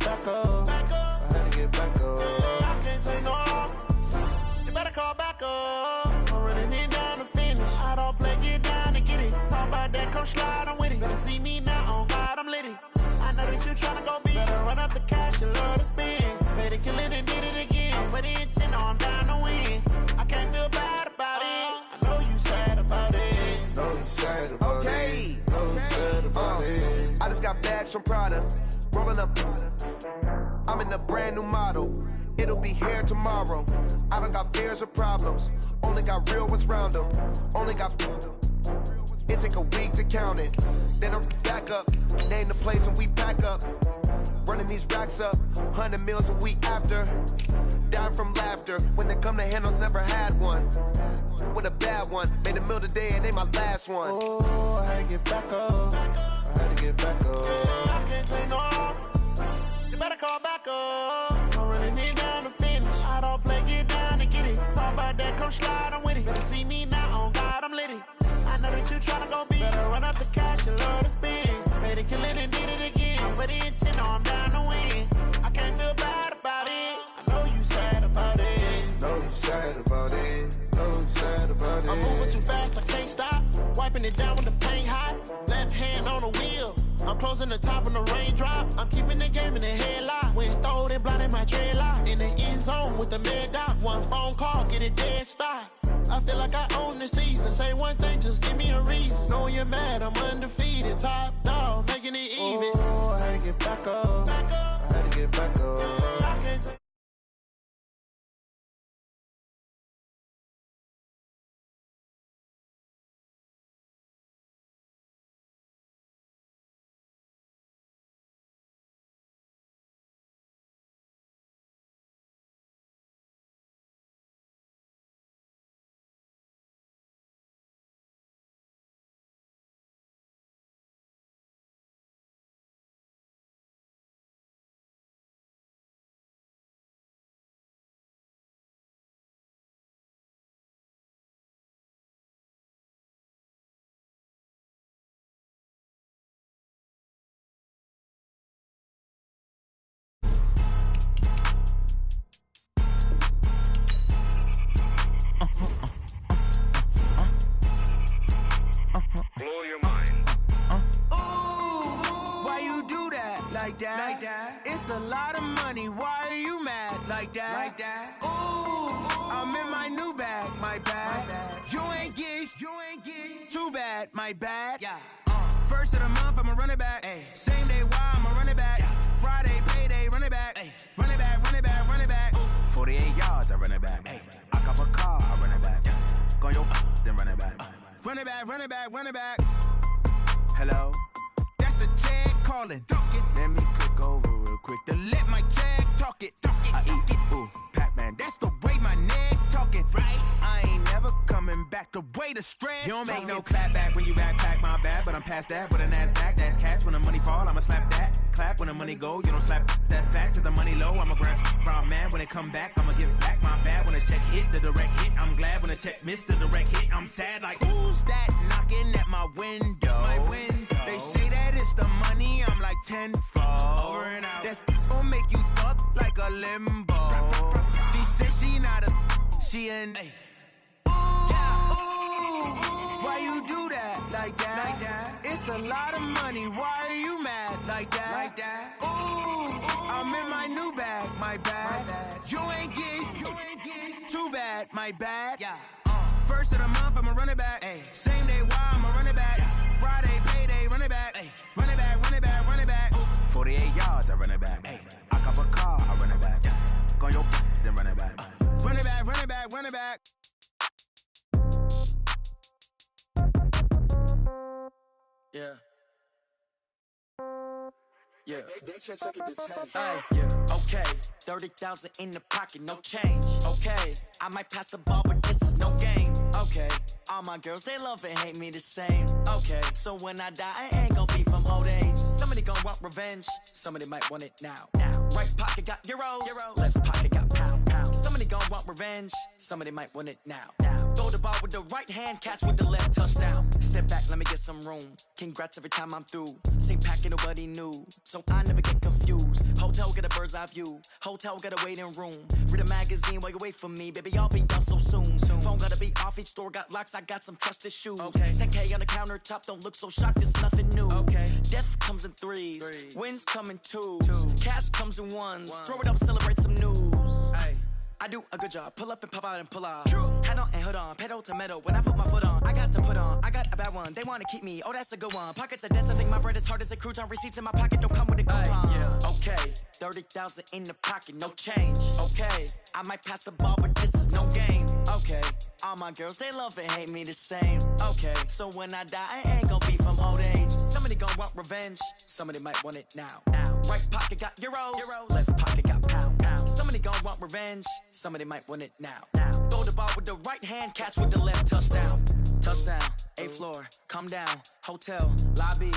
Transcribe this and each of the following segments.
back up. I had to get back up. I can't take no loss. You better call back up. I'm running it down to finish. I don't play, get down and get it. Talk about that, come slide, I'm with it. Better see me now, on God, I'm litty. I know that you tryna go big. Better run up the cash, you love to spend. Better kill it and did it again. I'm with the intent, no, I'm down to win. I can't feel bad about it. I know you sad about it. Know you sad about it. Know you sad about it. I just got bags from Prada, rolling up. I'm in a brand new model. It'll be here tomorrow. I don't got fears or problems. Only got real ones round them. Only got. It take a week to count it. Then I'm back up. Name the place and we back up. Running these racks up. 100 meals a week after. Dying from laughter. When it come to handles, never had one. With a bad one. Made a meal today and ain't my last one. Oh, I had to get back up. I had to get back up. I can't take no loss. You better call back up. I'm running it down to finish. I don't play, get down and get it. Talk about that, come slide, I'm with it. Better see me now, on God, I'm litty. I know that you tryna go big. Better run up the cash, you love to spend. Better kill it and did it again. I'm with the intent, no, I'm down to win. I can't feel bad about it. I know you sad about it. Know you sad about it. Know you sad about it. I'm moving too fast, I can't stop. Wiping it down when the paint hot. Left hand on the wheel. I'm closing the top when the raindrop. I'm keeping the game in the headlock. When throwed and blinded my dreadlock. In the end zone with the mad dot. One phone call, get it dead stop. I feel like I own the season. Say one thing, just give me a reason. Knowing you're mad, I'm undefeated. Top dog, making it even. Oh, I had to get back up. I had to get back up. I can't take. Blow your mind. Why you do that? Like that? Like that? It's a lot of money. Why are you mad? Like that? Like that? Ooh, I'm in my new bag. My bad. You ain't get. Too bad. My bad. Yeah. First of the month, I'ma run it back. Ay. Same day, why I'ma run it back. Yeah. Friday, payday, run it back. Ay. Run it back, run it back, run it back. Ooh. 48 yards, I run it back. Ay. I cop a car, I run it back. Yeah. Go yo, then run it back. Run it back, run it back, run it back. Hello? That's the Jag calling. Let me click over real quick to let my Jag talk it. I eat it, ooh, Pac-Man. That's the way my neck talking. Right? I ain't never coming back the way the stress. You don't make no clap back when you backpack, my bad, but I'm past that. With a NASDAQ, that's cash. When the money fall, I'ma slap that. Clap when the money go, you don't slap. That's facts. If the money low, I'ma grab brown man. When it come back, I'ma give it back. My bad when the check hit, the direct hit. I'm glad when the check missed the direct hit. I'm sad like, who's that knocking at my window? My window. They say that it's the money, I'm like tenfold. Over and out. That's gon' make you up like a limbo. She said she not a, she an. Ooh, why you do that? Like that? Like that? It's a lot of money. Why are you mad? Like that? Like that? Ooh, I'm in my new bag. My bad. You ain't get. Too bad. My bad. Yeah. First of the month, I'ma run it back. Ay. Same day, why I'ma run it back. Friday, payday, run it back. Ay. Run it back, run it back, run it back. Ooh. 48 yards, I run it back. Ay. I cop a car, I run it back. Go yo, then run it back. Run it back, run it back, run it back. Yeah. Yeah. Yeah. Okay. 30,000 in the pocket, no change. Okay. I might pass the ball, but this is no game. Okay. All my girls, they love and hate me the same. Okay. So when I die, I ain't gonna be from old age. Somebody gonna want revenge. Somebody might want it now. Right pocket got euros. Left pocket got pound. Somebody gon' want revenge, somebody might want it now. Throw the ball with the right hand, catch with the left, touchdown. Step back, let me get some room. Congrats every time I'm through. Same packet, nobody knew, so I never get confused. Hotel get a bird's eye view. Hotel get a waiting room. Read a magazine while you wait for me, baby. I'll be done so soon. Phone gotta be off. Each store got locks. I got some trusted shoes. 10K on the countertop. Don't look so shocked. It's nothing new. Death comes in threes. Wins come in twos. Cash comes in ones. Throw it up, celebrate some news. I do a good job. Pull up and pop out and pull off. Hat on and hood on. Pedal to metal. When I put my foot on, I got to put on. I got a bad one. They want to keep me. Oh, that's a good one. Pockets are dense. I think my bread is hard as a crouton. Receipts in my pocket don't come with a coupon. Okay, 30,000 in the pocket, no change. Okay, I might pass the ball, but this is no game. Okay, all my girls, they love and hate me the same. Okay, so when I die, I ain't gonna be from old age. Somebody gon' want revenge. Somebody might want it now. Right pocket got euros. Left pocket got pound. Somebody gon' want revenge. Somebody might want it now. Throw the ball with the right hand, catch with the left, touchdown. Touchdown, 8th floor, come down, hotel, lobby.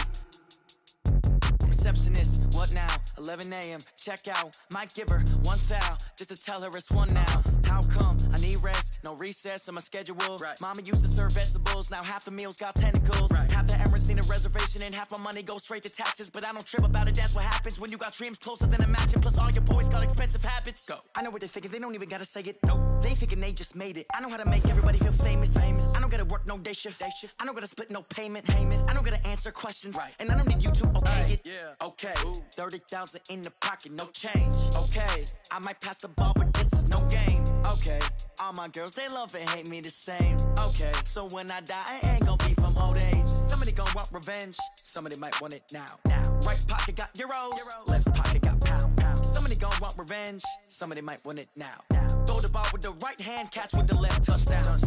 Receptionist, what now? 11 a.m. check out. Might give her one foul just to tell her it's one now. How come? I need rest, no recess in my schedule. Mama used to serve vegetables, now half the meals got tentacles. Half the Emirates need a reservation and half my money goes straight to taxes. But I don't trip about it, that's what happens when you got dreams closer than a match. And plus all your boys got expensive habits. I know what they're thinking, they don't even gotta say it. They thinking they just made it. I know how to make everybody feel famous. I don't gotta work no day shift. I don't gotta split no payment. I don't gotta answer questions. And I don't need you to okay it. Okay, 30,000 in the pocket, no change. Okay, I might pass the ball, but this is no game. Okay, all my girls, they love and hate me the same. Okay, so when I die, I ain't gonna be from old age. Somebody gon' want revenge. Somebody might want it now. Right pocket got euros. Left pocket got pound. Somebody gon' want revenge. Somebody might want it now. Throw the ball with the right hand, catch with the left, touchdown.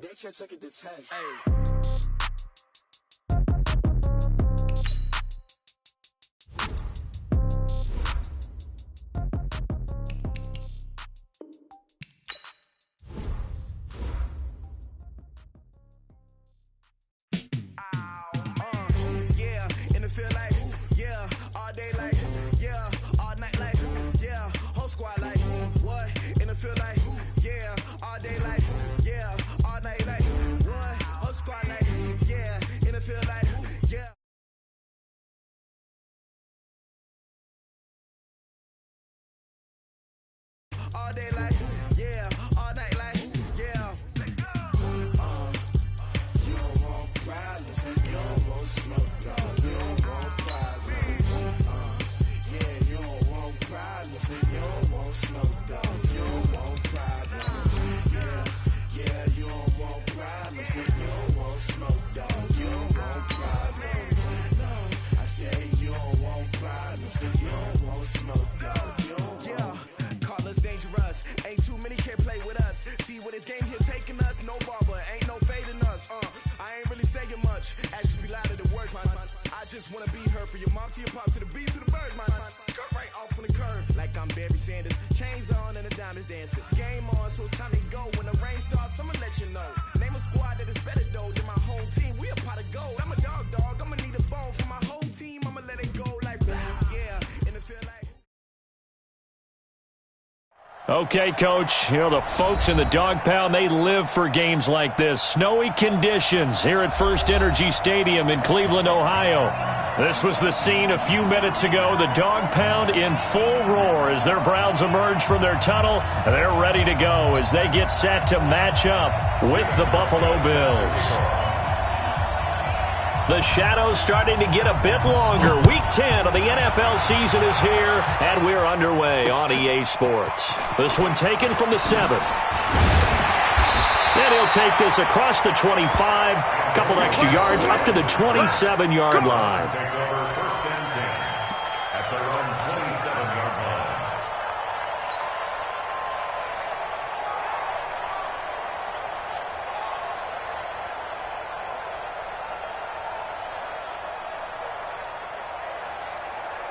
They can't take it to 10. Feel like, yeah, all day like, yeah, all night like, yeah, whole squad like, what? And it feel like, yeah, all day like, yeah, all night like, what? Whole squad like, yeah, and it feel like, yeah. All day like, yeah, all night like, yeah. You don't want problems, you don't want smoke, you don't want problems. Yeah, you don't want problems, you don't want smoke, you don't want problems. Yeah, you don't want problems, you don't want smoke, you don't want problems. I say you don't want problems, you don't want smoke, you don't want. Yeah, call us dangerous. Ain't too many can play with us. See what this game here taking us. No barber, ain't no fading us. I ain't really saying much. Actions be louder than words, man. I just wanna be heard. For your mom to your pop to the beat to the bird, man. Cut right off on the curb, like I'm Barry Sanders. Chains on and the diamonds dancing. Game on, so it's time to go. When the rain starts, I'ma let you know. Name a squad that is better though than my home team. We a pot of gold. I'm a dog. I'ma need a bone for my whole team. I'ma let it go like yeah, and it feel like. Okay, Coach, you know, the folks in the Dog Pound, they live for games like this. Snowy conditions here at First Energy Stadium in Cleveland, Ohio. This was the scene a few minutes ago. The Dog Pound in full roar as their Browns emerge from their tunnel. They're ready to go as they get set to match up with the Buffalo Bills. The shadows starting to get a bit longer. Week 10 of the NFL season is here, and we're underway on EA Sports. This one taken from the 7. And he'll take this across the 25, a couple extra yards up to the 27-yard line. Take over first and 10 at their own 27-yard line.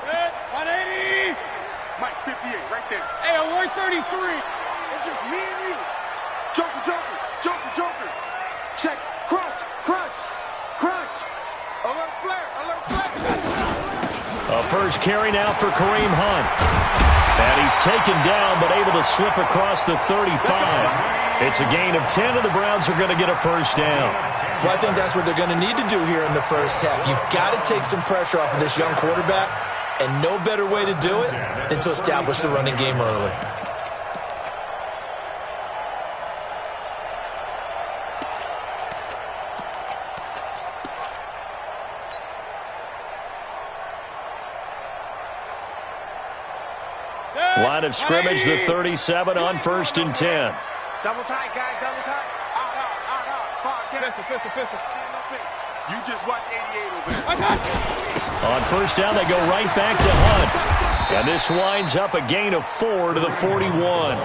Red, 180. Mike, 58, right there. Hey, alert 33. It's just me and you. Joker, Joker, Joker, Joker. Check. Crunch, crunch, crunch. Alert flare, alert flare. A first carry now for Kareem Hunt. And he's taken down, but able to slip across the 35. It's a gain of 10, and the Browns are going to get a first down. Well, I think that's what they're going to need to do here in the first half. You've got to take some pressure off of this young quarterback, and no better way to do it than to establish the running game early. Line of scrimmage, the 37 on 1st and 10. Double tight, guys, double tight. Pistol. You just watch 88 over there. On 1st down, they go right back to Hunt. And this winds up a gain of 4 to the 41.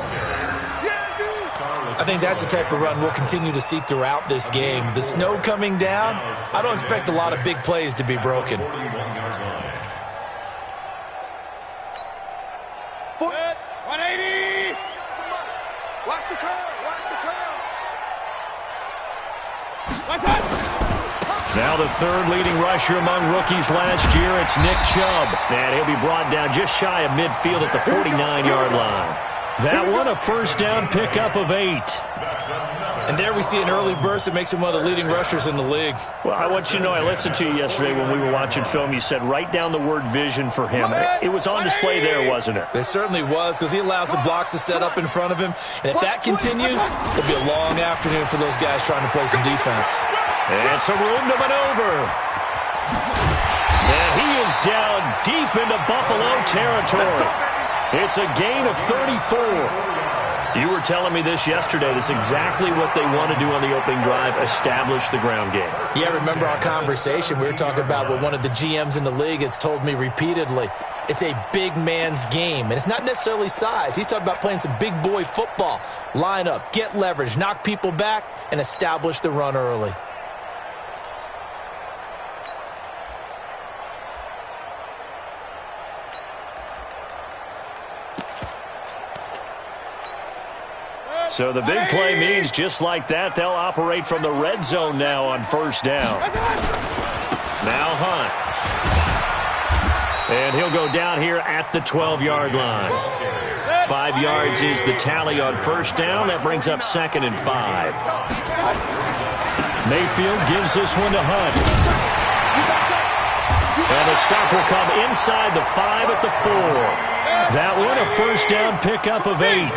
I think that's the type of run we'll continue to see throughout this game. The snow coming down, I don't expect a lot of big plays to be broken. Now the third leading rusher among rookies last year, it's Nick Chubb. And he'll be brought down just shy of midfield at the 49-yard line. That one, a 1st down pickup of 8. And there we see an early burst that makes him one of the leading rushers in the league. Well, I want you to know, I listened to you yesterday when we were watching film. You said write down the word vision for him. It was on display there, wasn't it? It certainly was, because he allows the blocks to set up in front of him. And if that continues, it'll be a long afternoon for those guys trying to play some defense. And some room to maneuver. And he is down deep into Buffalo territory. It's a gain of 34. You were telling me this yesterday. This is exactly what they want to do on the opening drive, establish the ground game. Yeah, remember our conversation? We were talking about what one of the GMs in the league has told me repeatedly. It's a big man's game, and it's not necessarily size. He's talking about playing some big boy football. Line up, get leverage, knock people back, and establish the run early. So the big play means just like that, they'll operate from the red zone now on 1st down. Now Hunt. And he'll go down here at the 12-yard line. 5 yards is the tally on 1st down. That brings up 2nd and 5. Mayfield gives this one to Hunt. And the stop will come inside the 5 at the 4. That one, a 1st down pickup of 8.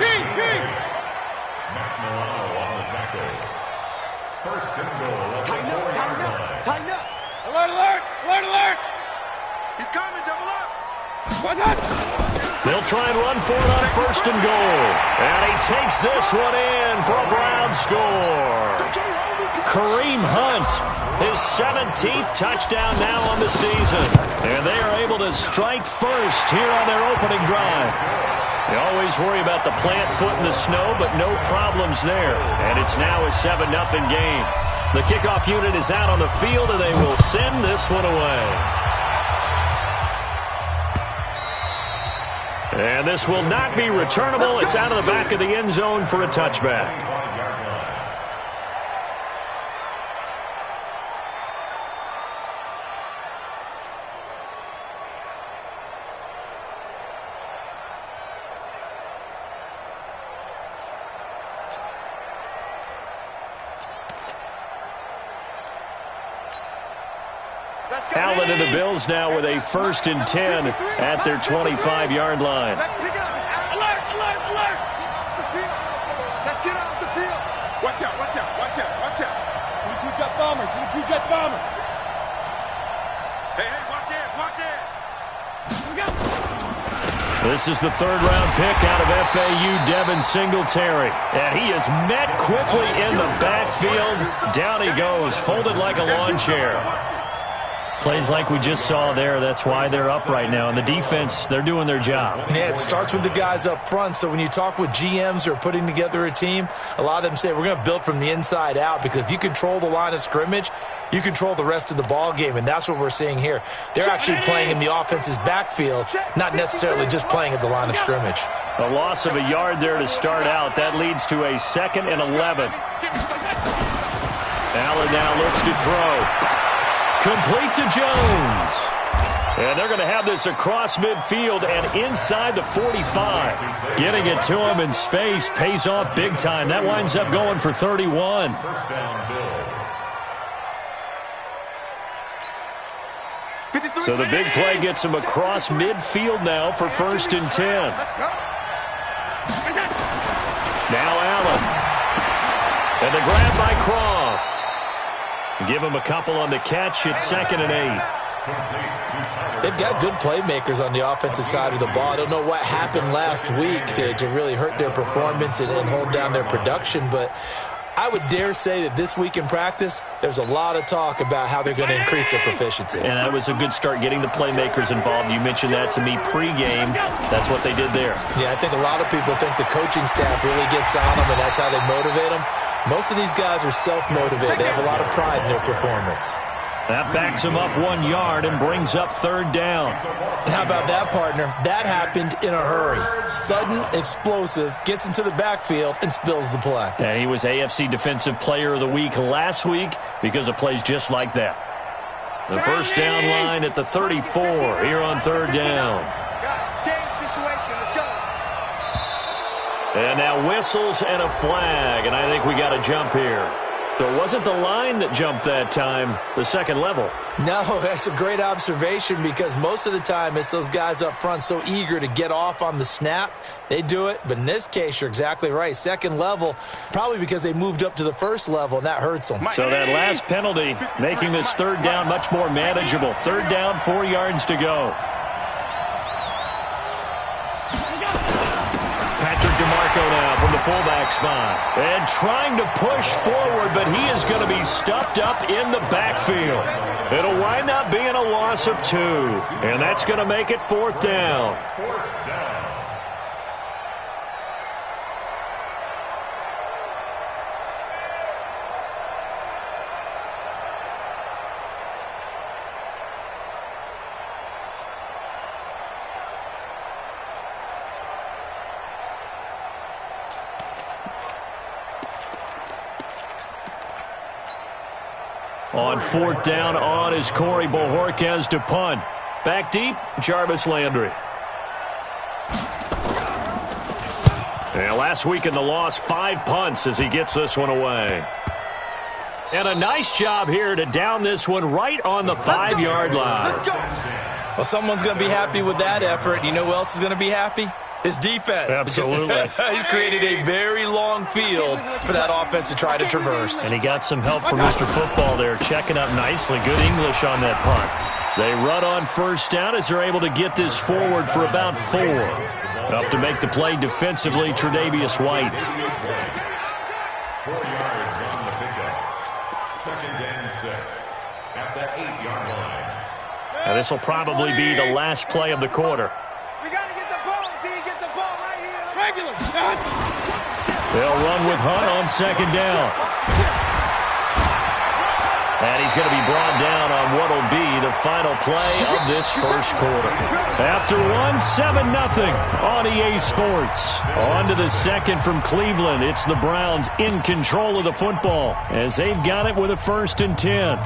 Tighten up. Alert. He's coming, double up. They'll try and run for it on 1st and goal. And he takes this one in for a Brown score. Kareem Hunt, his 17th touchdown now on the season. And they are able to strike first here on their opening drive. You always worry about the plant foot in the snow, but no problems there. And it's now a 7-0 game. The kickoff unit is out on the field, and they will send this one away. And this will not be returnable. It's out of the back of the end zone for a touchback. Allen and the Bills now with a 1st and 10 at their 25-yard line. Let's pick it up. Alert. Let's get off the field. Watch out. 22 jet bombers. Hey, watch it. This is the 3rd-round pick out of FAU, Devin Singletary. And he is met quickly in the backfield. Down he goes, folded like a lawn chair. Plays like we just saw there. That's why they're up right now. And the defense, they're doing their job. Yeah, it starts with the guys up front. So when you talk with GMs who are putting together a team, a lot of them say we're going to build from the inside out, because if you control the line of scrimmage, you control the rest of the ball game, and that's what we're seeing here. They're actually playing in the offense's backfield, not necessarily just playing at the line of scrimmage. A loss of a yard there to start out. That leads to a 2nd and 11. Allen now looks to throw. Complete to Jones. And they're going to have this across midfield and inside the 45. Getting it to him in space pays off big time. That winds up going for 31. First down, Bills. So the big play gets him across midfield now for 1st and 10. Now Allen. And the grab by Croft. Give him a couple on the catch. It's 2nd and 8. They've got good playmakers on the offensive side of the ball. I don't know what happened last week to really hurt their performance and hold down their production, but I would dare say that this week in practice, there's a lot of talk about how they're going to increase their proficiency. And that was a good start, getting the playmakers involved. You mentioned that to me pregame. That's what they did there. Yeah, I think a lot of people think the coaching staff really gets on them, and that's how they motivate them. Most of these guys are self-motivated. They have a lot of pride in their performance. That backs him up 1 yard and brings up 3rd down. How about that, partner? That happened in a hurry. Sudden, explosive, gets into the backfield and spills the play. And he was AFC Defensive Player of the Week last week because of plays just like that. The first down line at the 34 here on 3rd down. Guys, game situation. Let's go. And now whistles and a flag, and I think we got a jump here. So it wasn't the line that jumped that time, the second level. No, that's a great observation because most of the time it's those guys up front so eager to get off on the snap. They do it, but in this case, you're exactly right. Second level, probably because they moved up to the first level, and that hurts them. So that last penalty making this 3rd down much more manageable. 3rd down, 4 yards to go. Now from the fullback spot. And trying to push forward, but he is going to be stuffed up in the backfield. It'll wind up being a loss of 2. And that's going to make it 4th down. On 4th down, on is Corey Bojorquez to punt. Back deep, Jarvis Landry. And last week in the loss, 5 punts as he gets this one away. And a nice job here to down this one right on the 5-yard line. Well, someone's going to be happy with that effort. You know who else is going to be happy? His defense. Absolutely. He's created a very long field for that offense to try to traverse. And he got some help from Mr. Football there, checking up nicely. Good English on that punt. They run on 1st down as they're able to get this forward for about 4. Up to make the play defensively, Tre'Davious White. 4 yards on the pickup. 2nd and 6 at the 8-yard line. Now this will probably be the last play of the quarter. We got to get the ball. D, get the ball right here. Regular. They'll run with Hunt on 2nd down. And he's going to be brought down on what will be the final play of this first quarter. After one, 7-0 on EA Sports. On to the second from Cleveland. It's the Browns in control of the football as they've got it with a 1st and 10.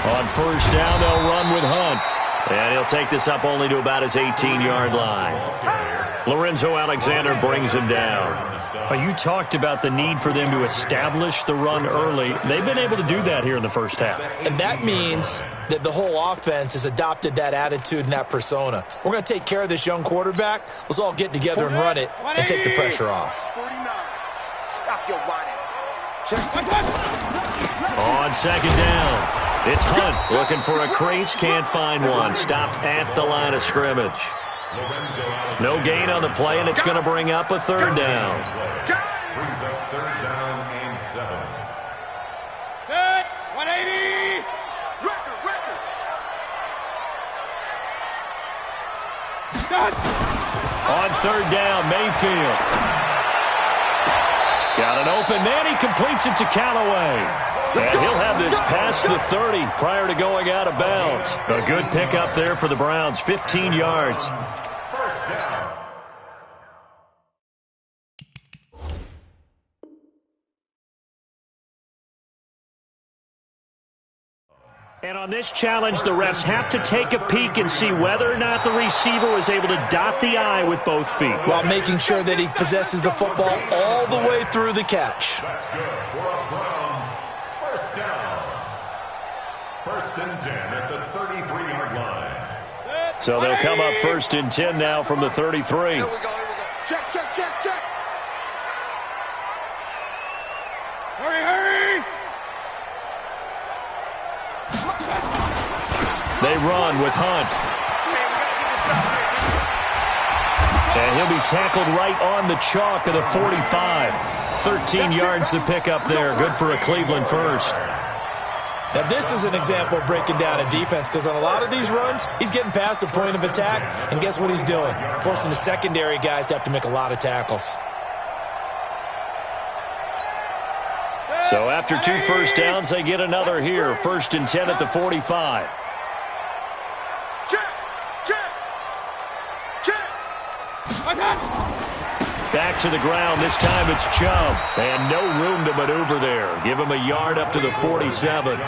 On 1st down, they'll run with Hunt. And he'll take this up only to about his 18-yard line. Lorenzo Alexander brings him down. You talked about the need for them to establish the run early. They've been able to do that here in the first half. And that means that the whole offense has adopted that attitude and that persona. We're going to take care of this young quarterback. Let's all get together and run it and take the pressure off. 49. Stop your whining. On 2nd down, it's Hunt looking for a crease, can't find one. Stopped at the line of scrimmage. No gain on the play, and it's going to bring up a 3rd down. Brings up 3rd down and 7. 180. On 3rd down, Mayfield. He's got an open man. He completes it to Callaway. And he'll have this past the 30 prior to going out of bounds. A good pickup there for the Browns, 15 yards. And on this challenge, the refs have to take a peek and see whether or not the receiver was able to dot the I with both feet. While making sure that he possesses the football all the way through the catch. That's good for a Browns first down. 1st and 10 at the 33-yard line. So they'll come up 1st and 10 now from the 33. Here we go. Check. Hurry. They run with Hunt. And he'll be tackled right on the chalk of the 45. 13 yards to pick up there. Good for a Cleveland first. Now, this is an example of breaking down a defense because on a lot of these runs, he's getting past the point of attack, and guess what he's doing? Forcing the secondary guys to have to make a lot of tackles. So after 2 first downs, they get another here. 1st and 10 at the 45. Back to the ground. This time it's Chubb. And no room to maneuver there. Give him a yard up to the 47.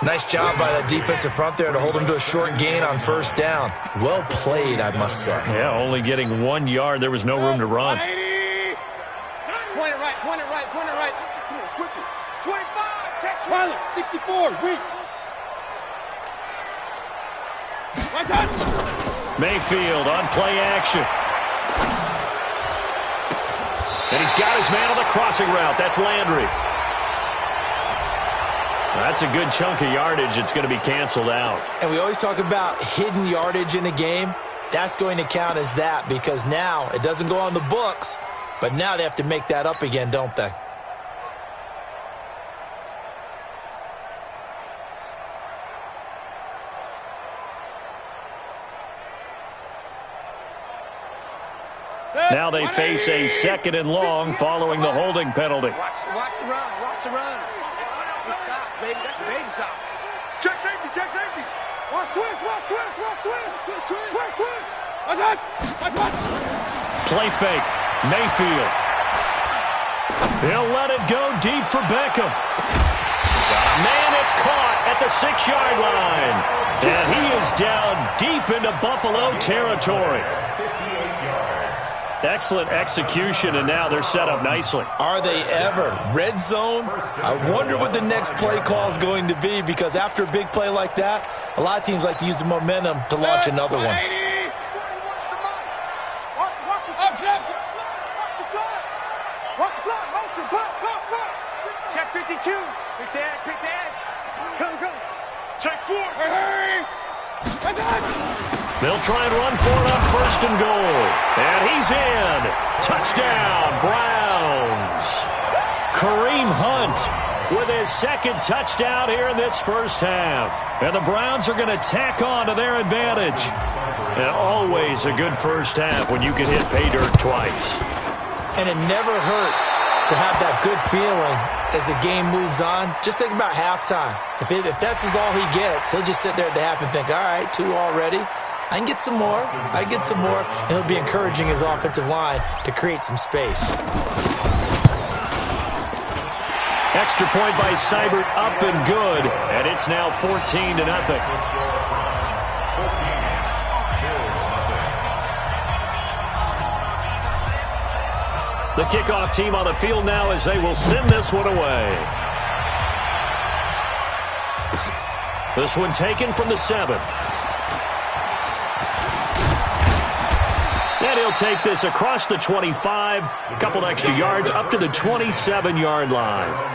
Nice job by that defensive front there to hold him to a short gain on 1st down. Well played, I must say. Yeah, only getting 1 yard. There was no room to run. Point it right. Come on, switch it. 25, check. Tyler, 64, weak. Mayfield on play action. And he's got his man on the crossing route. That's Landry. That's a good chunk of yardage. It's going to be canceled out. And we always talk about hidden yardage in a game. That's going to count as that because now it doesn't go on the books, but now they have to make that up again, don't they? Now they face a 2nd and long following the holding penalty. Watch the run. It's soft, baby. That's baby soft. Check safety. Watch twist. Play fake. Mayfield. He'll let it go deep for Beckham. Man, it's caught at the 6-yard line. And he is down deep into Buffalo territory. Excellent execution, and now they're set up nicely. Are they ever? Red zone? I wonder what the next play call is going to be because after a big play like that, a lot of teams like to use the momentum to launch another one. Check 52. Pick the edge. Go. Check 4. Hurry. They'll try and run for it on 1st and goal. And he's in. Touchdown, Browns. Kareem Hunt with his 2nd touchdown here in this first half. And the Browns are going to tack on to their advantage. And always a good first half when you can hit pay dirt twice. And it never hurts to have that good feeling as the game moves on. Just think about halftime. If that's all he gets, he'll just sit there at the half and think, all right, 2 already. I can get some more. And he'll be encouraging his offensive line to create some space. Extra point by Seibert, up and good. And it's now 14-0. The kickoff team on the field now as they will send this one away. This one taken from the 7. And he'll take this across the 25, a couple extra yards up to the 27-yard line.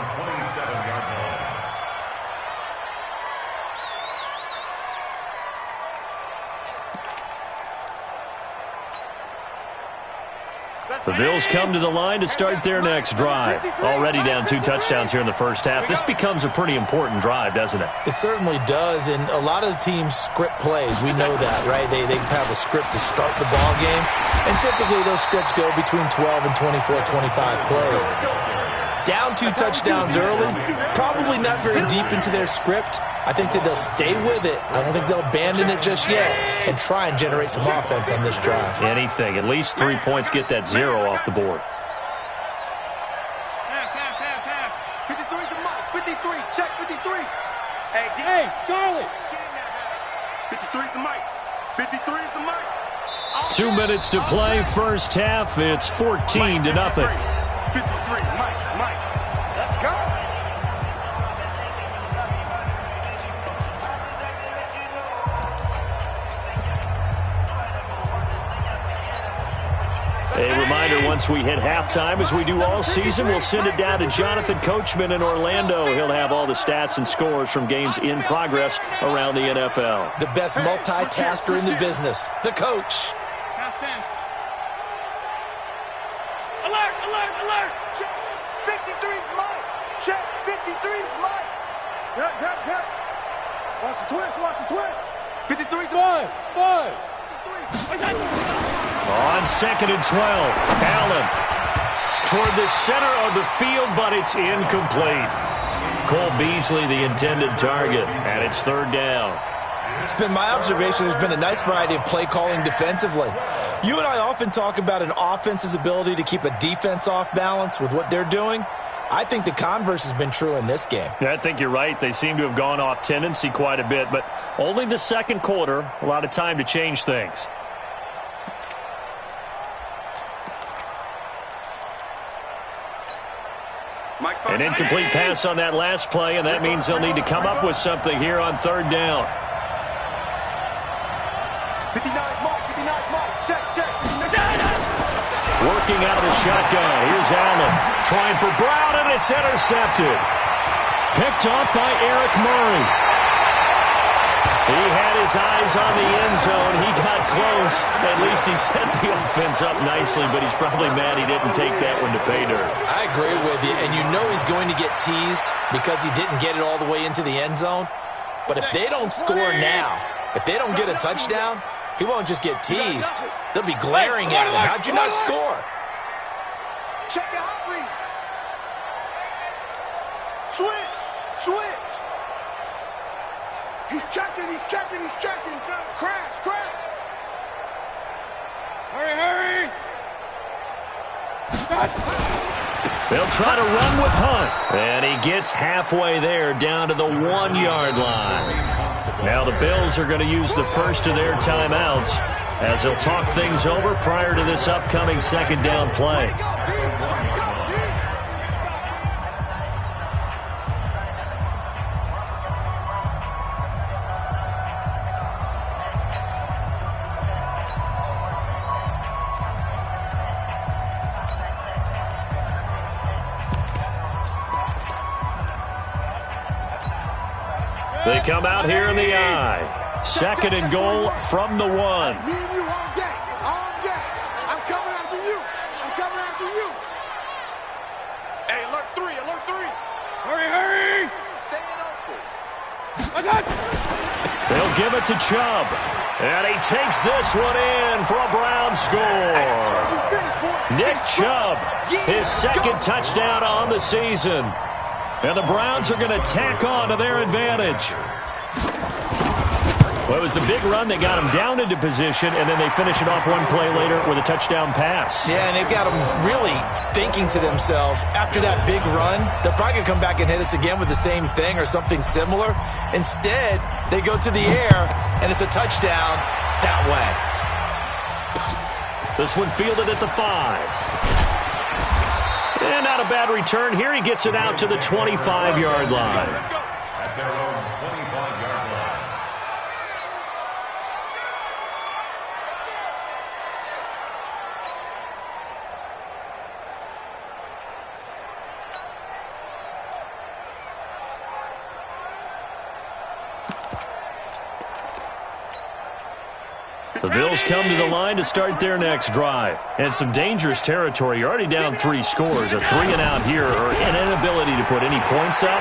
The Bills come to the line to start their next drive. Already down 2 touchdowns here in the first half. This becomes a pretty important drive, doesn't it? It certainly does, and a lot of the teams script plays. We know that, right? They have a script to start the ball game, and typically those scripts go between 12 and 24, 25 plays. Down 2 touchdowns early, probably not very deep into their script. I think that they'll stay with it. I don't think they'll abandon it just yet and try and generate some offense on this drive. Anything. At least 3 points, get that 0 off the board. 53's the mark. 53. Check 53. 53 is the mic. 2 minutes to play, first half. It's 14-0. 53, Mike. Let's go. A reminder, once we hit halftime, as we do all season, we'll send it down to Jonathan Coachman in Orlando. He'll have all the stats and scores from games in progress around the NFL. The best multitasker in the business, the coach. Alert, alert, alert. Check. 53's Mike. Check. 53's Mike. Yep. Watch the twist. 53's Mike. On 2nd and 12, Allen toward the center of the field, but it's incomplete. Cole Beasley, the intended target, and it's 3rd down. It's been my observation there's been a nice variety of play calling defensively. You and I often talk about an offense's ability to keep a defense off balance with what they're doing. I think the converse has been true in this game. Yeah, I think you're right. They seem to have gone off tendency quite a bit, but only the second quarter, a lot of time to change things. An incomplete pass on that last play, and that means they'll need to come up with something here on 3rd down. 59 Mike. Check. Working out of the shotgun. Here's Allen. Trying for Brown, and it's intercepted. Picked off by Eric Murray. He had his eyes on the end zone. He got close. At least he set the offense up nicely, but he's probably mad he didn't take that one to pay dirt. I agree with you, and you know he's going to get teased because he didn't get it all the way into the end zone. But if they don't score now, if they don't get a touchdown, he won't just get teased. They'll be glaring at him. How'd you not score? Check the hot read. Switch. He's checking. Crash. Hurry. They'll try to run with Hunt. And he gets halfway there, down to the 1-yard line. Now the Bills are going to use the first of their timeouts as they'll talk things over prior to this upcoming 2nd down play. They come out here in the I. 2nd and goal from the 1. Me and you all day. I'm coming after you. Hey, alert 3. Hurry. Staying open. They'll give it to Chubb. And he takes this one in for a Brown score. Nick Chubb, his 2nd touchdown on the season. And the Browns are going to tack on to their advantage. Well, it was the big run that got them down into position, and then they finish it off one play later with a touchdown pass. Yeah, and they've got them really thinking to themselves, after that big run, they're probably going to come back and hit us again with the same thing or something similar. Instead, they go to the air, and it's a touchdown that way. This one fielded at the 5. And not a bad return here. He gets it out to the 25-yard line. At their own 25-yard line. The Bills come to the line to start their next drive. And some dangerous territory. You're already down 3 scores. A 3-and-out here, or an inability to put any points up.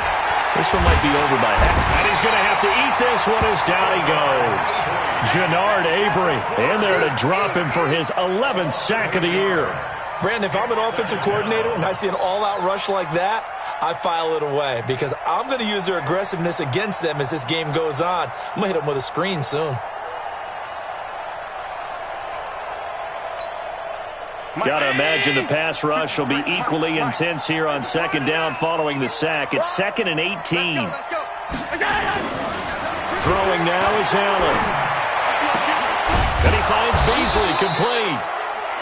This one might be over by half. And he's going to have to eat this one as down he goes. Jannard Avery in there to drop him for his 11th sack of the year. Brandon, if I'm an offensive coordinator and I see an all-out rush like that, I file it away because I'm going to use their aggressiveness against them as this game goes on. I'm going to hit them with a screen soon. Got to imagine the pass rush will be equally intense here on 2nd down following the sack. It's 2nd and 18. Let's go. Throwing now is Allen. easily complete.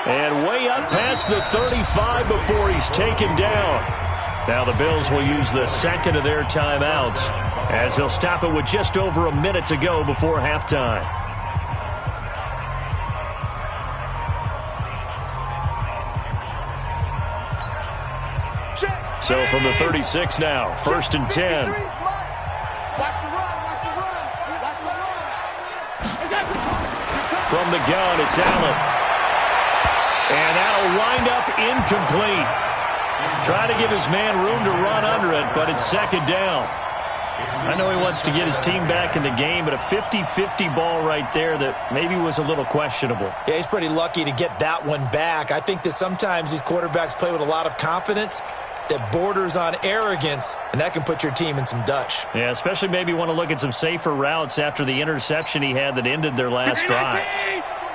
And way up past the 35 before he's taken down. Now the Bills will use the second of their timeouts as they'll stop it with just over a minute to go before halftime. So from the 36 now, 1st and 10. From the gun, it's Allen. And that'll wind up incomplete. Try to give his man room to run under it, but it's 2nd down. I know he wants to get his team back in the game, but a 50-50 ball right there that maybe was a little questionable. Yeah, he's pretty lucky to get that one back. I think that sometimes these quarterbacks play with a lot of confidence that borders on arrogance, and that can put your team in some Dutch. Yeah, especially maybe want to look at some safer routes after the interception he had that ended their last drive.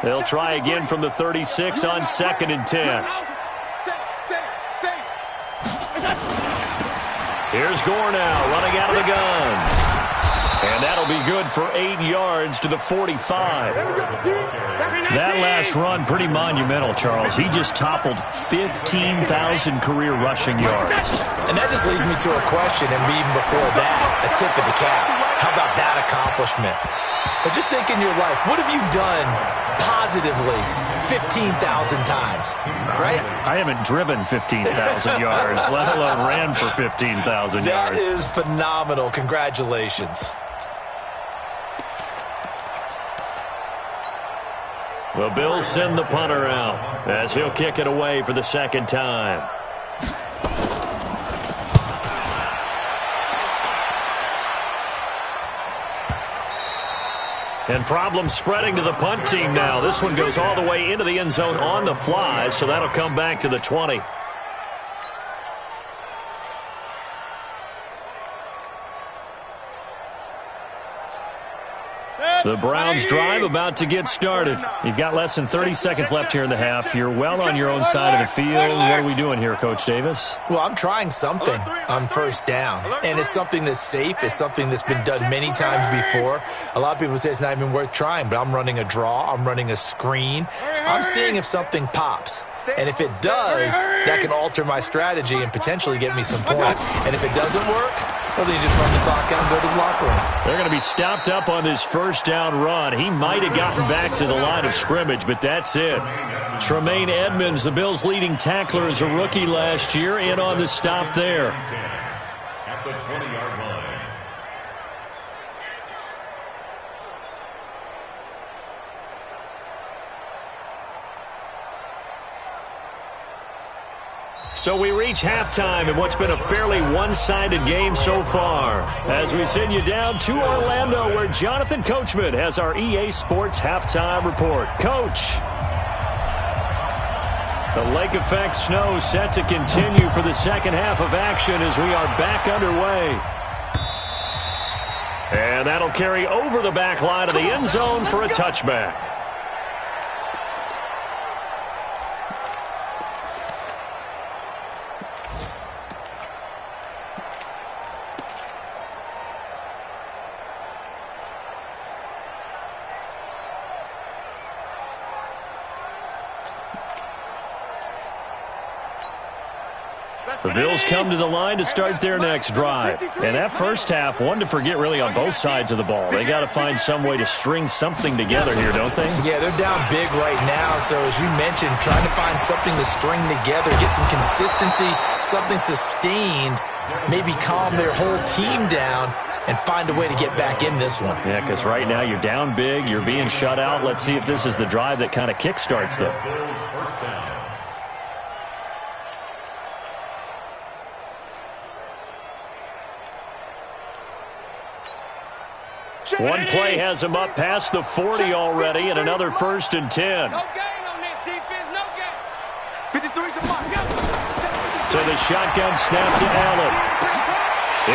They'll try again from the 36 on 2nd and 10. Here's Gore now, running out of the gun. And that'll be good for 8 yards to the 45. That last run, pretty monumental, Charles. He just toppled 15,000 career rushing yards. And that just leads me to a question, and even before that, a tip of the cap. How about that accomplishment? But just think in your life, what have you done positively 15,000 times, right? I haven't driven 15,000 yards, let alone ran for 15,000 yards. That is phenomenal. Congratulations. The Bills send the punter out as he'll kick it away for the 2nd time. And problems spreading to the punt team now. This one goes all the way into the end zone on the fly, so that'll come back to the 20. The Browns drive about to get started. You've got less than 30 seconds left here in the half. You're well on your own side of the field. What are we doing here, Coach Davis? Well, I'm trying something on 1st down, and it's something that's safe. It's something that's been done many times before. A lot of people say it's not even worth trying, but I'm running a draw. I'm running a screen. I'm seeing if something pops, and if it does, that can alter my strategy and potentially get me some points. And if it doesn't work, well, then you just run the clock out and go to the locker room. They're going to be stopped up on this 1st down run. He might have gotten back to the line of scrimmage, but that's it. Tremaine Edmonds, the Bills' leading tackler as a rookie last year, in on the stop there. At the 20-yard line. So we reach halftime in what's been a fairly one-sided game so far, as we send you down to Orlando, where Jonathan Coachman has our EA Sports halftime report. Coach. The lake effect snow set to continue for the 2nd half of action as we are back underway. And that'll carry over the back line of the end zone for a touchback. The Bills come to the line to start their next drive. And that 1st half, one to forget really on both sides of the ball. They got to find some way to string something together here, don't they? Yeah, they're down big right now. So as you mentioned, trying to find something to string together, get some consistency, something sustained, maybe calm their whole team down and find a way to get back in this one. Yeah, because right now you're down big, you're being shut out. Let's see if this is the drive that kind of kickstarts them. Bills 1st down. One play has him up past the 40 already, and another 1st and 10. No gain on this defense, no gain. 53's the mark. So the shotgun snap to Allen.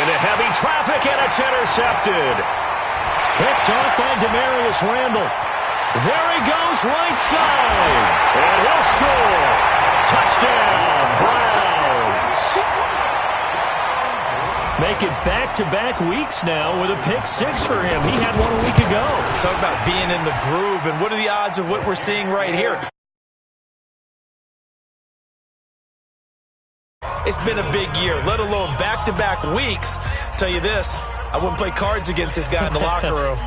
Into heavy traffic, and it's intercepted. Picked off by Demarius Randall. There he goes, right side. And he'll score. Touchdown, Browns. Make it back-to-back weeks now with a pick six for him. He had one a week ago. Talk about being in the groove, and what are the odds of what we're seeing right here? It's been a big year, let alone back-to-back weeks. Tell you this, I wouldn't play cards against this guy in the locker room.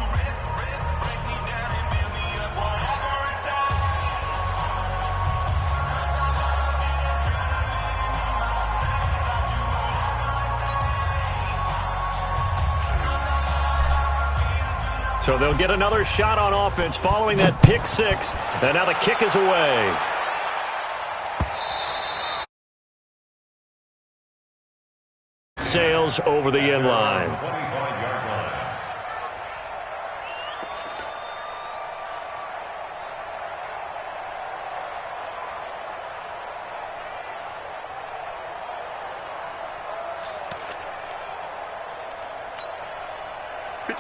So they'll get another shot on offense following that pick six. And now the kick is away. Sails over the end line.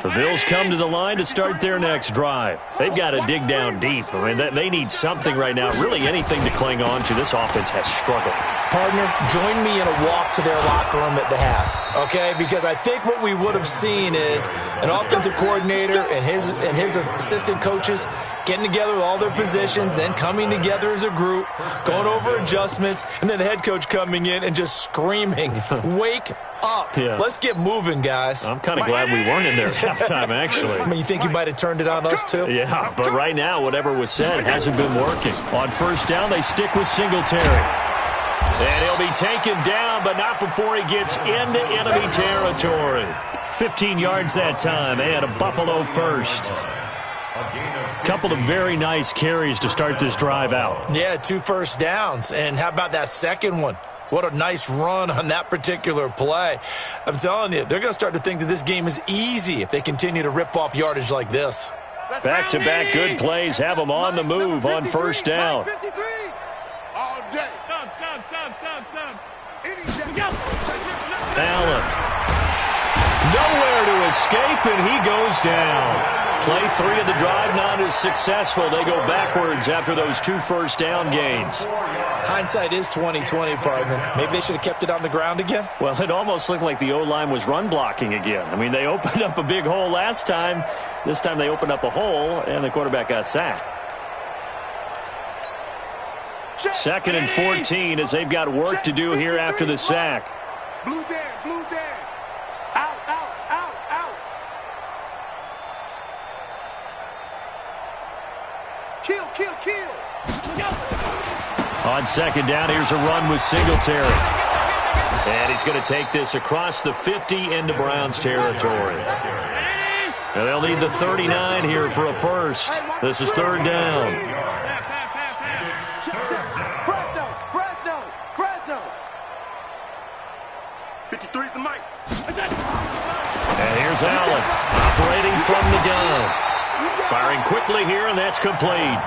The Bills come to the line to start their next drive. They've got to dig down deep. I mean, they need something right now, really anything to cling on to. This offense has struggled. Partner, join me in a walk to their locker room at the half, okay? Because I think what we would have seen is an offensive coordinator and his assistant coaches getting together with all their positions, then coming together as a group, going over adjustments, and then the head coach coming in and just screaming, wake up. Yeah. Let's get moving, guys. I'm kind of glad we weren't in there at halftime, actually. I mean, you think you might have turned it on us, too? Yeah, but right now, whatever was said hasn't been working. On first down, they stick with Singletary. And he'll be taken down, but not before he gets into enemy territory. 15 yards that time, and a Buffalo first. Couple of very nice carries to start this drive out. Yeah, 2 first downs. And how about that second one? What a nice run on that particular play. I'm telling you, they're going to start to think that this game is easy if they continue to rip off yardage like this. Back-to-back good plays have them on the move on first down. Allen. Nowhere to escape, and he goes down. Play 3 of the drive not as successful. They go backwards after those 2 first down gains. Hindsight is 20/20, partner. Maybe they should have kept it on the ground again. Well, it almost looked like the O-line was run blocking again. I mean, they opened up a big hole last time. This time they opened up a hole, and the quarterback got sacked. 2nd and 14 as they've got work to do here after the sack. Blue Dan. Out. Kill. On 2nd down, here's a run with Singletary. And he's going to take this across the 50 into Browns territory. And they'll need the 39 here for a first. This is 3rd down. Fresno. 53 is the mic. And here's Allen operating from the gun. Firing quickly here, and that's complete.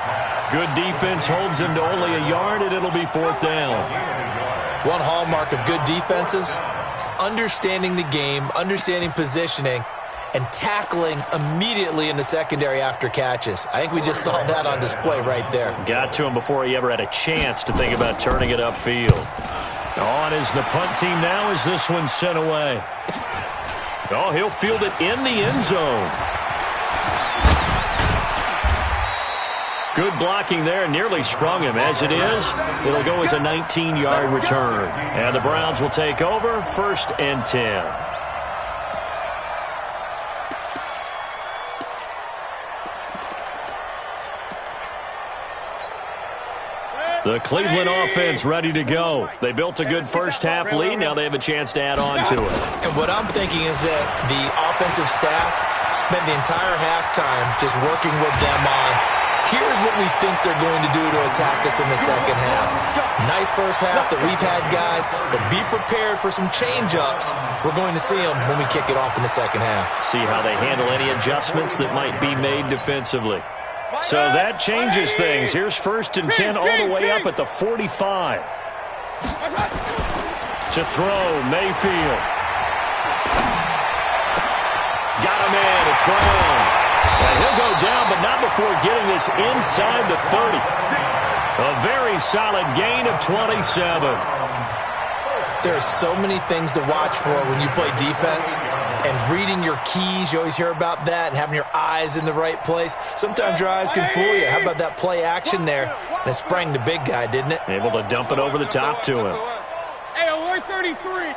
Good defense holds him to only a yard, and it'll be 4th down. One hallmark of good defenses is understanding the game, understanding positioning, and tackling immediately in the secondary after catches. I think we just saw that on display right there. Got to him before he ever had a chance to think about turning it upfield. On is the punt team now as this one's sent away. Oh, he'll field it in the end zone. Good blocking there, nearly sprung him. As it is, it'll go as a 19-yard return. And the Browns will take over, 1st and 10. The Cleveland offense ready to go. They built a good first-half lead. Now they have a chance to add on to it. And what I'm thinking is that the offensive staff spent the entire halftime just working with them on, here's what we think they're going to do to attack us in the second half. Nice first half that we've had, guys, but be prepared for some change-ups. We're going to see them when we kick it off in the second half. See how they handle any adjustments that might be made defensively. So that changes things. Here's 1st and 10 all the way up at the 45. To throw, Mayfield. Got him in. It's Brown. And he'll go down, but not before getting this inside the 30. A very solid gain of 27. There are so many things to watch for when you play defense, and reading your keys, you always hear about that, and having your eyes in the right place. Sometimes your eyes can fool you. How about that play action there? And it sprang the big guy, didn't it? Able to dump it over the top to him. Hey, 133.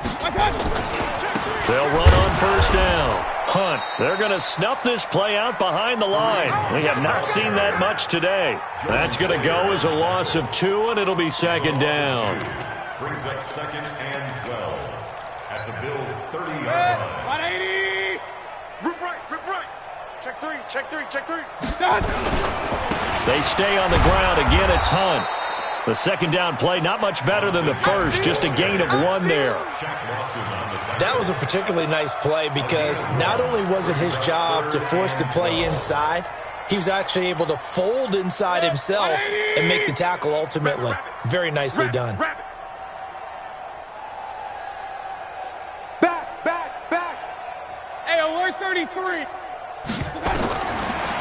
They'll run on first down. Hunt. They're going to snuff this play out behind the line. We have not seen that much today. That's going to go as a loss of 2, and it'll be second down. Brings up second and 12 at the Bills' 30-yard line. 180. Rip right. Check three. They stay on the ground. Again, it's Hunt. The second down play, not much better than the first, just a gain of 1 there. That was a particularly nice play because not only was it his job to force the play inside, he was actually able to fold inside himself and make the tackle ultimately. Very nicely done. Back. Hey, 133.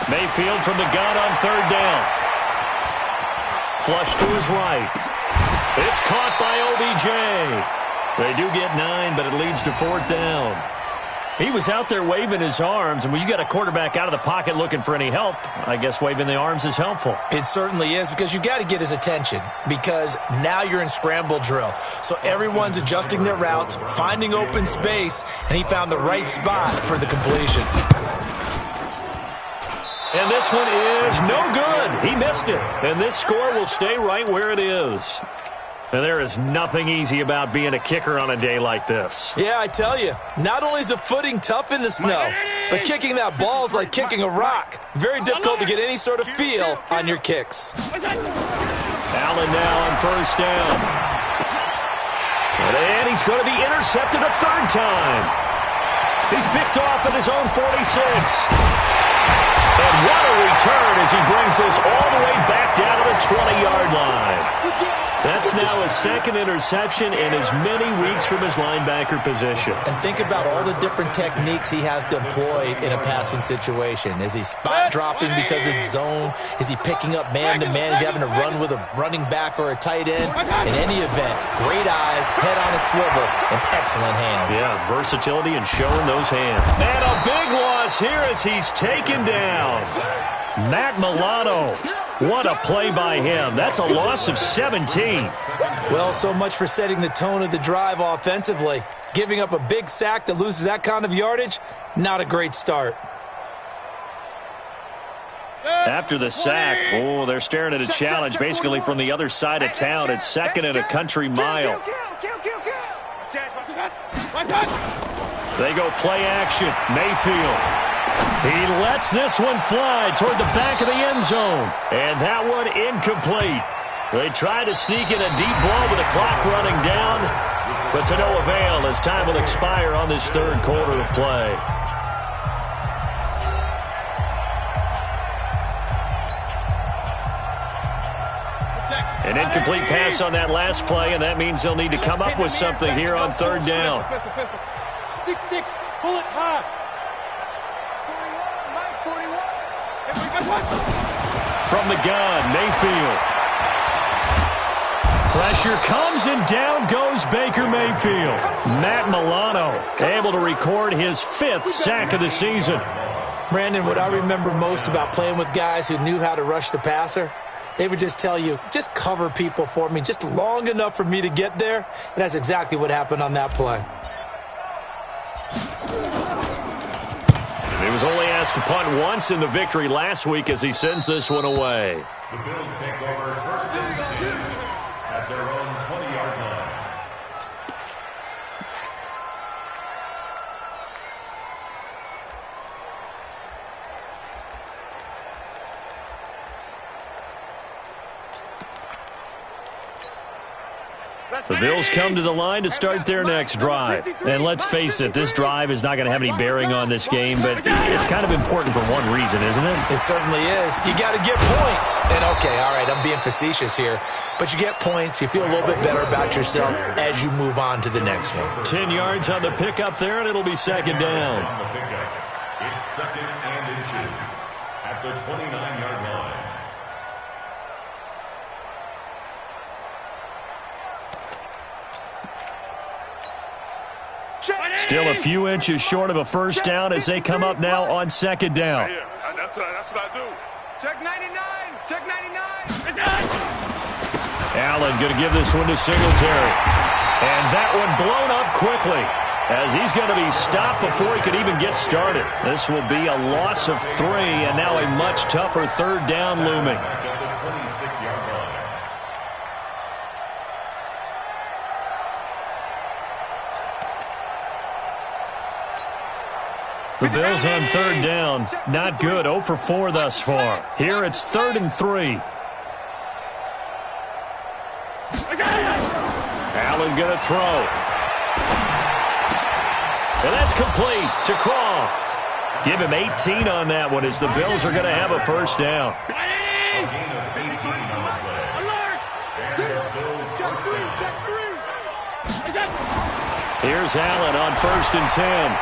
Mayfield from the gun on third down. Flush to his right. It's caught by OBJ. They do get 9, but it leads to fourth down. He was out there waving his arms, and when you got a quarterback out of the pocket looking for any help, I guess waving the arms is helpful. It certainly is, because you got to get his attention, because now you're in scramble drill. So everyone's adjusting their routes, finding open space, and he found the right spot for the completion. And this one is no good. He missed it. And this score will stay right where it is. And there is nothing easy about being a kicker on a day like this. Yeah, I tell you, not only is the footing tough in the snow, but kicking that ball is like kicking a rock. Very difficult to get any sort of feel on your kicks. Allen now on first down. And he's going to be intercepted a third time. He's picked off at his own 46. And what a return as he brings this all the way back down to the 20-yard line. That's now his second interception in as many weeks from his linebacker position. And think about all the different techniques he has to employ in a passing situation. Is he spot dropping because it's zone? Is he picking up man-to-man? Is he having to run with a running back or a tight end? In any event, great eyes, head on a swivel, and excellent hands. Yeah, versatility and showing those hands. And a big loss here as he's taken down. Matt Milano. What a play by him. That's a loss of 17. Well, so much for setting the tone of the drive offensively. Giving up a big sack that loses that kind of yardage, not a great start. After the sack, they're staring at a challenge basically from the other side of town. It's second and a country mile. They go play action. Mayfield. He lets this one fly toward the back of the end zone. And that one incomplete. They try to sneak in a deep blow with the clock running down, but to no avail as time will expire on this third quarter of play. An incomplete pass on that last play, and that means they'll need to come up with something here on third down. 6-6, pull it high. From the gun, Mayfield. Pressure comes and down goes Baker Mayfield. Matt Milano able to record his 5th sack of the season. Brandon, what I remember most about playing with guys who knew how to rush the passer, they would just tell you, just cover people for me just long enough for me to get there. And that's exactly what happened on that play. He was only asked to punt once in the victory last week as he sends this one away. The Bills take over first and 10 at their own 20-yard line. The Bills come to the line to start their next drive. And let's face it, this drive is not going to have any bearing on this game, but it's kind of important for one reason, isn't it? It certainly is. You got to get points. And okay, all right, I'm being facetious here, but you get points, you feel a little bit better about yourself as you move on to the next one. 10 yards on the pickup there, and it'll be second down. It's second and inches at the 29-yard line. Still a few inches short of a first down as they come up now on second down. Yeah, that's what I do. Check 99. Check 99. Allen going to give this one to Singletary. And that one blown up quickly as he's going to be stopped before he could even get started. This will be a loss of 3 and now a much tougher third down looming. The Bills on third down, not good, 0 for 4 thus far. Here it's 3rd and 3. Allen going to throw. And that's complete to Croft. Give him 18 on that one as the Bills are going to have a first down. Here's Allen on 1st and 10.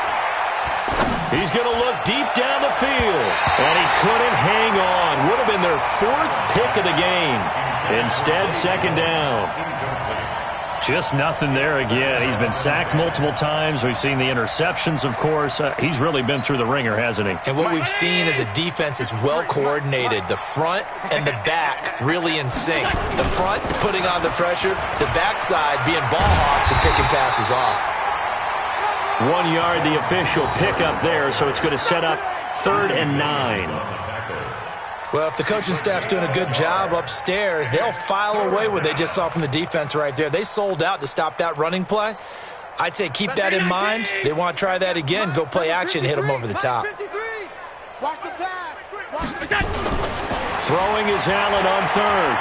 He's going to look deep down the field, and he couldn't hang on. Would have been their 4th pick of the game. Instead, second down. Just nothing there again. He's been sacked multiple times. We've seen the interceptions, of course. He's really been through the ringer, hasn't he? And what we've seen is a defense that's well coordinated. The front and the back really in sync. The front putting on the pressure, the backside being ball hawks and picking passes off. 1 yard, the official pickup there, so it's going to set up 3rd and 9. Well, if the coaching staff's doing a good job upstairs, they'll file away what they just saw from the defense right there. They sold out to stop that running play. I'd say keep that in mind. They want to try that again, go play action, hit them over the top. Throwing is Allen on 3rd.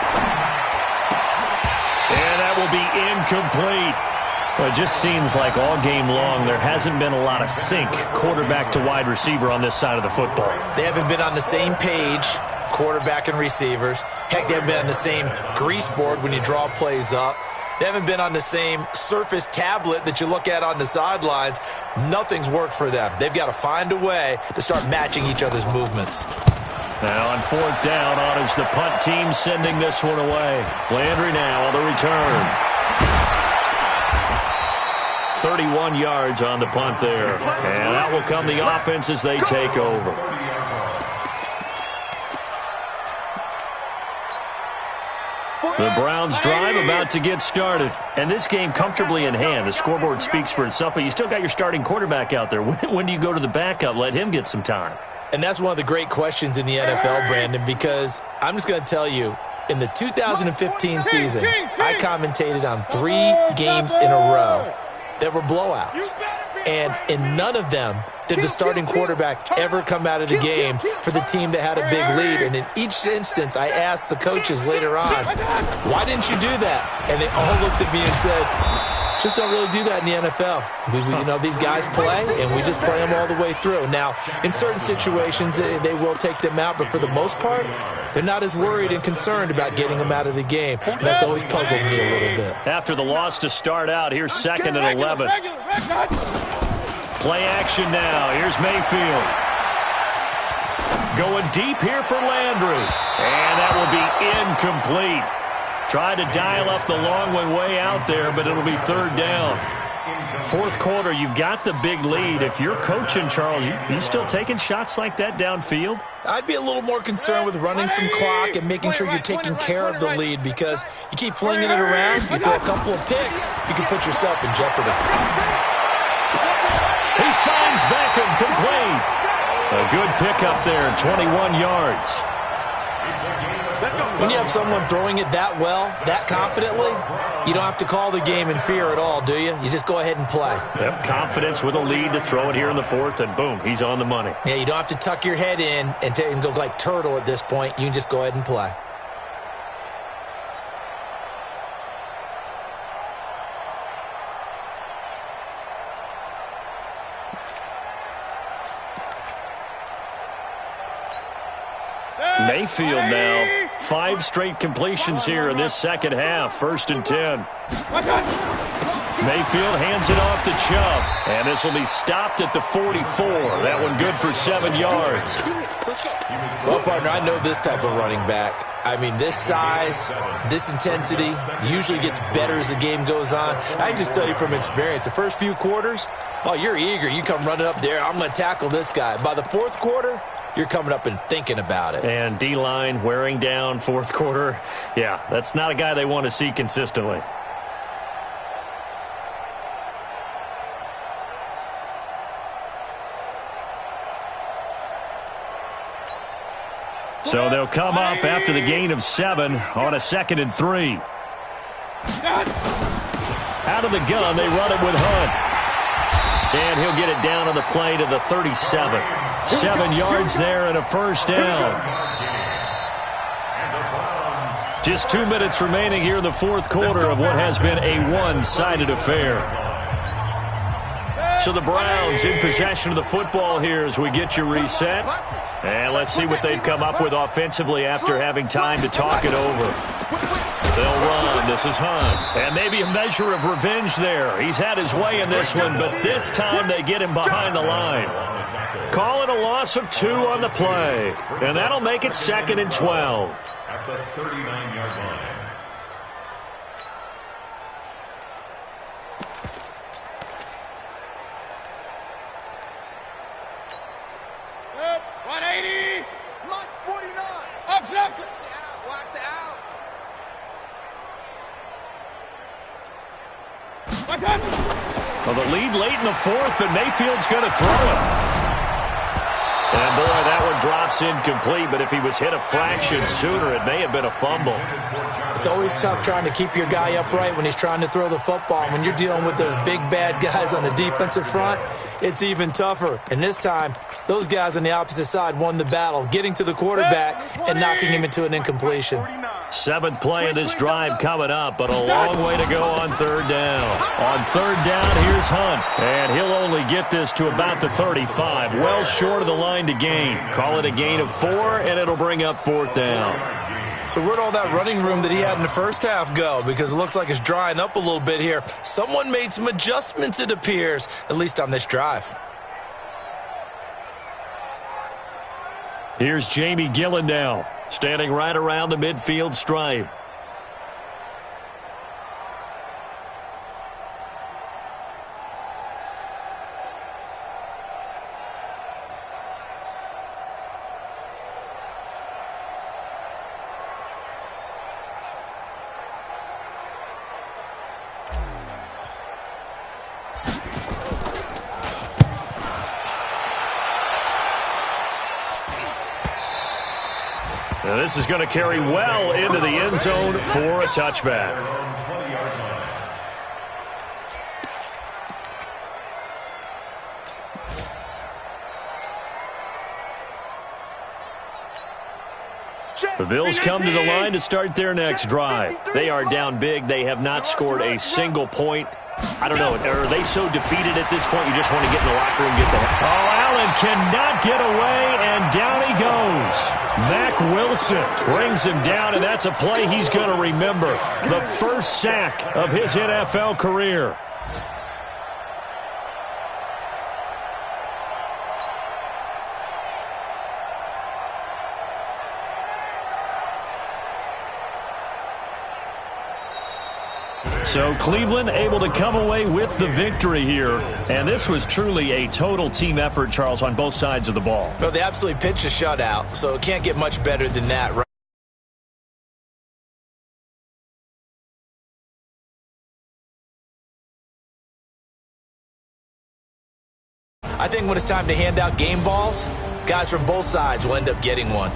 And that will be incomplete. Well, it just seems like all game long there hasn't been a lot of sync quarterback to wide receiver on this side of the football. They haven't been on the same page, quarterback and receivers. Heck, they haven't been on the same grease board when you draw plays up. They haven't been on the same Surface tablet that you look at on the sidelines. Nothing's worked for them. They've got to find a way to start matching each other's movements. Now on 4th down, on is the punt team sending this one away. Landry now on the return. 31 yards on the punt there. And that will come the offense as they take over. The Browns drive about to get started. And this game comfortably in hand. The scoreboard speaks for itself, but you still got your starting quarterback out there. When do you go to the backup? Let him get some time. And that's one of the great questions in the NFL, Brandon, because I'm just going to tell you, in the 2015 season, I commentated on 3 games in a row that were blowouts. And in none of them did the starting quarterback ever come out of the game for the team that had a big lead. And in each instance, I asked the coaches later on, why didn't you do that? And they all looked at me and said, just don't really do that in the NFL. You know, these guys play, and we just play them all the way through. Now, in certain situations, they will take them out, but for the most part, they're not as worried and concerned about getting them out of the game. And that's always puzzled me a little bit. After the loss to start out, here's 2nd and 11. Play action now. Here's Mayfield. Going deep here for Landry. And that will be incomplete. Tried to dial up the long one way out there, but it'll be 3rd down. 4th quarter, you've got the big lead. If you're coaching, Charles, you still taking shots like that downfield? I'd be a little more concerned with running some clock and making sure you're taking care of the lead, because you keep flinging it around, you throw a couple of picks, you can put yourself in jeopardy. He finds Beckham complete. A good pickup there, 21 yards. When you have someone throwing it that well, that confidently, you don't have to call the game in fear at all, do you? You just go ahead and play. Yep, confidence with a lead to throw it here in the 4th, and boom, he's on the money. Yeah, you don't have to tuck your head in and go like turtle at this point. You can just go ahead and play. Mayfield now, 5 straight completions here in this second half. 1st and 10. Mayfield hands it off to Chubb, and this will be stopped at the 44. That one good for 7 yards. Well, partner, I know this type of running back. I mean, this size, this intensity usually gets better as the game goes on. I can just tell you from experience, the first few quarters, oh, you're eager. You come running up there, I'm going to tackle this guy. By the fourth quarter, you're coming up and thinking about it. And D-line wearing down fourth quarter. Yeah, that's not a guy they want to see consistently. So they'll come up after the gain of 7 on a 2nd and 3. Out of the gun, they run it with Hunt. And he'll get it down on the play to the 37. 7 yards there and a first down. Just 2 minutes remaining here in the fourth quarter of what has been a one-sided affair. So the Browns in possession of the football here as we get you reset. And let's see what they've come up with offensively after having time to talk it over. They'll run. This is Hunt. And maybe a measure of revenge there. He's had his way in this one, but this time they get him behind the line. Call it a loss of 2 on the play. And that'll make it 2nd and 12. At the 39-yard line. Well, the lead late in the fourth, but Mayfield's going to throw it. And, boy, that one drops incomplete, but if he was hit a fraction sooner, it may have been a fumble. It's always tough trying to keep your guy upright when he's trying to throw the football. When you're dealing with those big, bad guys on the defensive front, it's even tougher. And this time, those guys on the opposite side won the battle, getting to the quarterback and knocking him into an incompletion. 7th play of this drive coming up, but a long way to go on 3rd down. On 3rd down, here's Hunt. And he'll only get this to about the 35, well short of the line to gain. Call it a gain of 4, and it'll bring up 4th down. So where'd all that running room that he had in the first half go? Because it looks like it's drying up a little bit here. Someone made some adjustments, it appears, at least on this drive. Here's Jamie Gillen now, standing right around the midfield stripe. Now this is going to carry well into the end zone for a touchback. The Bills come to the line to start their next drive. They are down big. They have not scored a single point. I don't know. Are they so defeated at this point you just want to get in the locker room and get the... Oh, Allen cannot get away, and down he goes. Mack Wilson brings him down, and that's a play he's going to remember. The first sack of his NFL career. So Cleveland able to come away with the victory here. And this was truly a total team effort, Charles, on both sides of the ball. Well, they absolutely pitched a shutout, so it can't get much better than that, right? I think when it's time to hand out game balls, guys from both sides will end up getting one.